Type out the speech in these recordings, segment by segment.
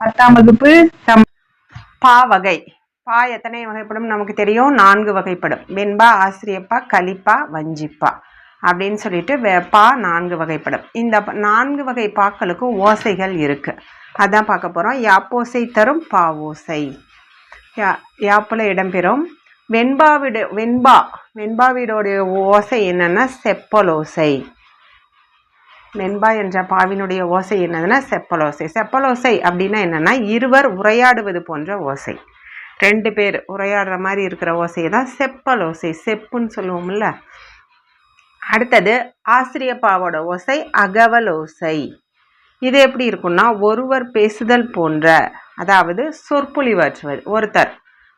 10ஆம் வகுப்பு பா வகை. பா எத்தனை வகைப்படும் நமக்கு தெரியும், 4 வகைப்படும். வெண்பா, ஆசிரியப்பா, கலிப்பா, வஞ்சிப்பா அப்படின்னு சொல்லிட்டு பா 4 வகைப்படும். இந்த 4 வகை பாக்களுக்கு ஓசைகள் இருக்கு. அதான் பார்க்க போறோம். யாப்போசை தரும் பா ஓசை. யாப்புல இடம்பெறும். வெண்பாவிடோடைய ஓசை என்னன்னா செப்பலோசை. வெண்பா என்ற பாவினுடைய ஓசை என்னதுன்னா செப்பலோசை. செப்பலோசை அப்படின்னா என்னன்னா இருவர் உரையாடுவது போன்ற ஓசை. 2 பேர் உரையாடுற மாதிரி இருக்கிற ஓசையை தான் செப்பலோசை, செப்புன்னு சொல்லுவோம்ல. அடுத்தது ஆசிரியப்பாவோட ஓசை அகவலோசை. இது எப்படி இருக்குன்னா ஒருவர் பேசுதல் போன்ற, அதாவது சொற்பொழிவாற்றுவது.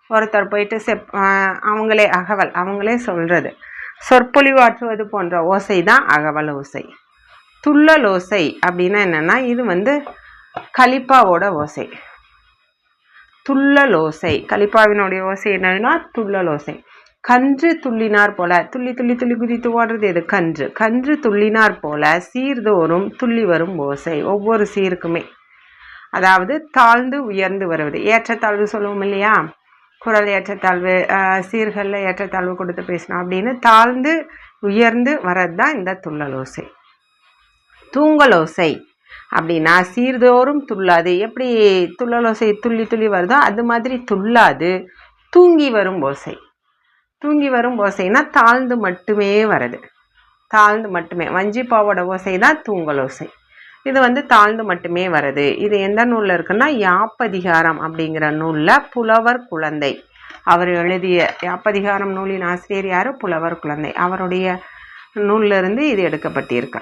ஒருத்தர் போயிட்டு அவங்களே அகவல், அவங்களே சொல்றது, சொற்பொழிவாற்றுவது போன்ற ஓசை தான் அகவல் ஓசை. துள்ளலோசை அப்படின்னா என்னன்னா இது கலிப்பாவோட ஓசை. துள்ளலோசை, கலிப்பாவினுடைய ஓசை என்னதுன்னா துள்ளலோசை. கன்று துள்ளினார் போல, துள்ளி துள்ளி துள்ளி குதித்து ஓடுறது எது? கன்று. கன்று துள்ளினார் போல சீர்தோறும் துள்ளி வரும் ஓசை. ஒவ்வொரு சீருக்குமே, அதாவது தாழ்ந்து உயர்ந்து வருவது. ஏற்றத்தாழ்வு சொல்லுவோம் இல்லையா, குரல் ஏற்றத்தாழ்வு, சீர்களில் ஏற்றத்தாழ்வு கொடுத்து பேசணும் அப்படின்னு தாழ்ந்து உயர்ந்து வர்றது தான் இந்த துள்ளலோசை. தூங்கலோசை அப்படின்னா சீர்தோறும் துள்ளாது. எப்படி துள்ளலோசை துள்ளி துள்ளி வருதோ அது மாதிரி துள்ளாது, தூங்கி வரும் ஓசை. தூங்கி வரும் ஓசைனா தாழ்ந்து மட்டுமே வருது, தாழ்ந்து மட்டுமே. வஞ்சிப்பாவோட ஓசை தான் தூங்கலோசை. இது தாழ்ந்து மட்டுமே வருது. இது எந்த நூலில் இருக்குன்னா யாப்பதிகாரம் அப்படிங்கிற நூலில் புலவர் குழந்தை அவர் எழுதிய யாப்பதிகாரம் நூலின் ஆசிரியர் யார்? புலவர் குழந்தை. அவருடைய நூல்ல இருந்து இது எடுக்கப்பட்டிருக்கு.